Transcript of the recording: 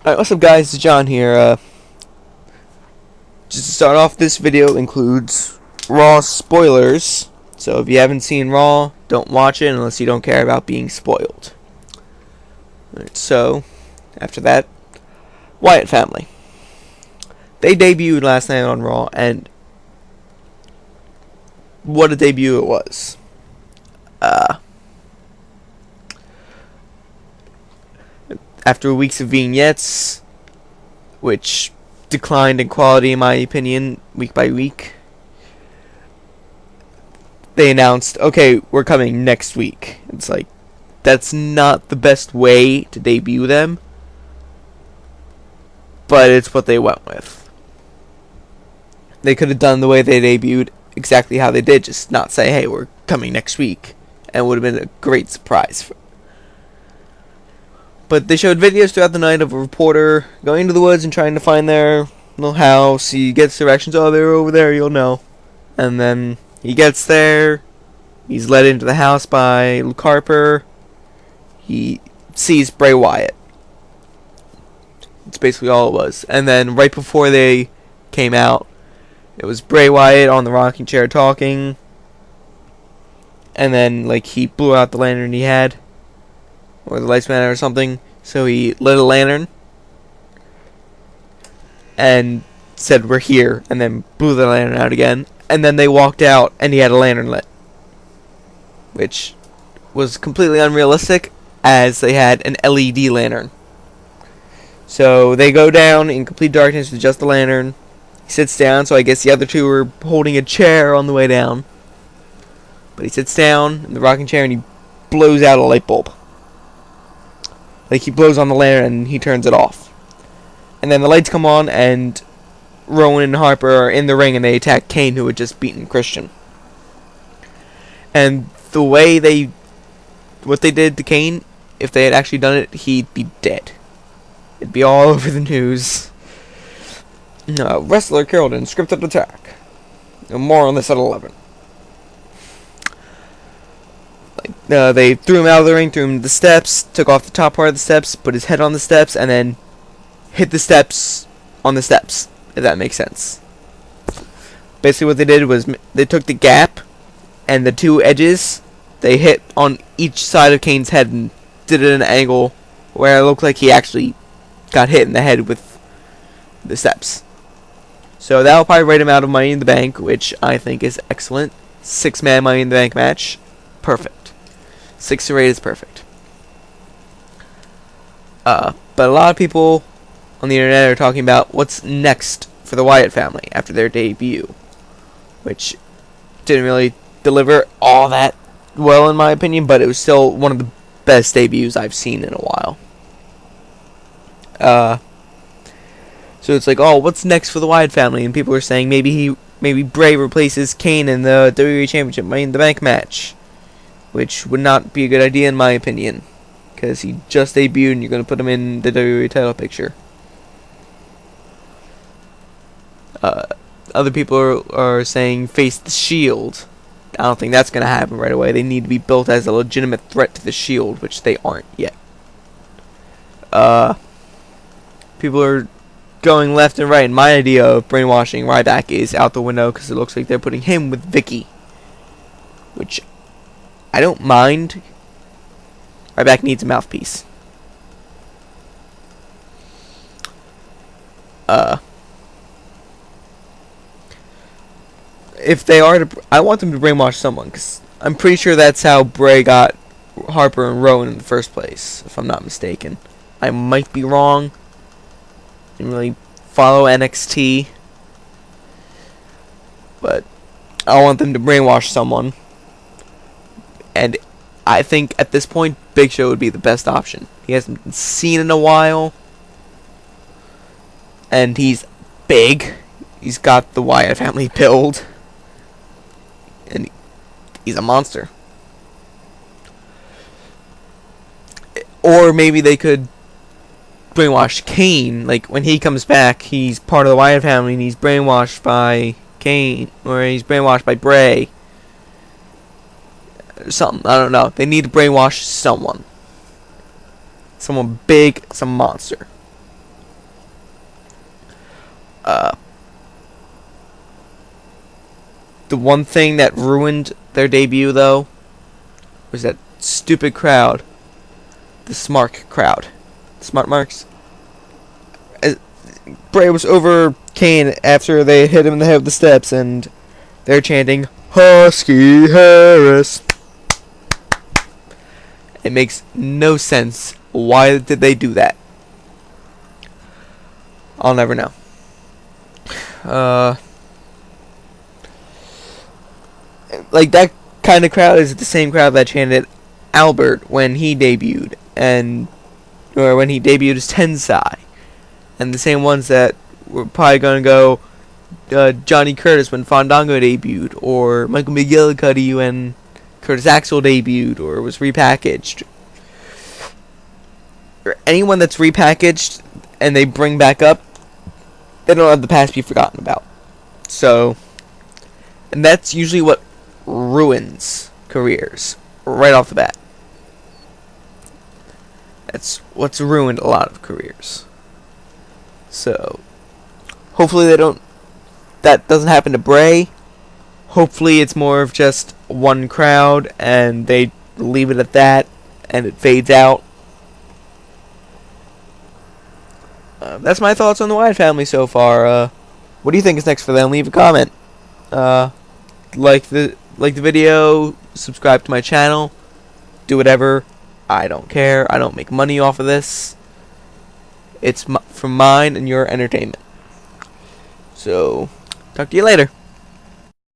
Alright, what's up guys, it's John here. Just to start off, this video includes Raw spoilers. So if you haven't seen Raw, don't watch it unless you don't care about being spoiled. Alright, so, after that, Wyatt Family. They debuted last night on Raw, and what a debut it was. After weeks of vignettes, which declined in quality in my opinion, week by week, they announced, okay, we're coming next week. It's like, that's not the best way to debut them, but it's what they went with. They could have done the way they debuted exactly how they did, just not say, hey, we're coming next week, and it would have been a great surprise. But they showed videos throughout the night of a reporter going into the woods and trying to find their little house. He gets directions, oh, they're over there, you'll know. And then he gets there, he's led into the house by Luke Harper. He sees Bray Wyatt. That's basically all it was. And then right before they came out, it was Bray Wyatt on the rocking chair talking. And then, like, he blew out the lantern he had, or the lights went out or something. So he lit a lantern and said, we're here, and then blew the lantern out again. And then they walked out and he had a lantern lit, which was completely unrealistic, as they had an LED lantern. So they go down in complete darkness with just the lantern. He sits down, so I guess the other two were holding a chair on the way down. But he sits down in the rocking chair and he blows out a light bulb. Like, he blows on the lantern and he turns it off. And then the lights come on and Rowan and Harper are in the ring and they attack Kane, who had just beaten Christian. And the way what they did to Kane, if they had actually done it, he'd be dead. It'd be all over the news. Wrestler killed in scripted attack. More on this at 11. They threw him out of the ring, threw him to the steps, took off the top part of the steps, put his head on the steps, and then hit the steps on the steps, if that makes sense. Basically what they did was they took the gap and the two edges, they hit on each side of Kane's head and did it at an angle where it looked like he actually got hit in the head with the steps. So that'll probably rate him out of Money in the Bank, which I think is excellent. 6-man Money in the Bank match. Perfect. 6 to 8 is perfect. But a lot of people on the internet are talking about what's next for the Wyatt family after their debut, which didn't really deliver all that well in my opinion, but it was still one of the best debuts I've seen in a while. So it's like, oh, what's next for the Wyatt family? And people are saying maybe Bray replaces Kane in the WWE Championship Money in the Bank match, which would not be a good idea in my opinion, because he just debuted and you're going to put him in the WWE title picture. Other people are saying face the Shield. I don't think that's going to happen right away. They need to be built as a legitimate threat to the Shield, which they aren't yet. People are going left and right, and my idea of brainwashing Ryback is out the window, because it looks like they're putting him with Vicky, which I don't mind. Ryback needs a mouthpiece. If they are to, I want them to brainwash someone, because I'm pretty sure that's how Bray got Harper and Rowan in the first place, if I'm not mistaken. I might be wrong. I didn't really follow NXT, but I want them to brainwash someone. And I think at this point, Big Show would be the best option. He hasn't been seen in a while, and he's big. He's got the Wyatt family build, and he's a monster. Or maybe they could brainwash Kane. Like, when he comes back, he's part of the Wyatt family, and he's brainwashed by Kane, or he's brainwashed by Bray. Something, I don't know. They need to brainwash someone. Someone big, some monster. The one thing that ruined their debut, though, was that stupid crowd. The Smart crowd. Smart Marks. Bray was over Kane after they hit him in the head with the steps, and they're chanting, Husky Harris. It makes no sense. Why did they do that? I'll never know. Like, that kind of crowd is the same crowd that chanted Albert when he debuted, or when he debuted as Tensai, and the same ones that were probably going to go Johnny Curtis when Fandango debuted, or Michael McGillicuddy when Curtis Axel debuted or was repackaged. Or anyone that's repackaged and they bring back up, they don't have the past be forgotten about. So, and that's usually what ruins careers right off the bat. That's what's ruined a lot of careers. So, hopefully that doesn't happen to Bray. Hopefully it's more of just one crowd and they leave it at that and it fades out. That's my thoughts on the Wyatt family so far. What do you think is next for them? Leave a comment. Like the video, subscribe to my channel, do whatever. I don't care. I don't make money off of this. It's for mine and your entertainment. So, talk to you later.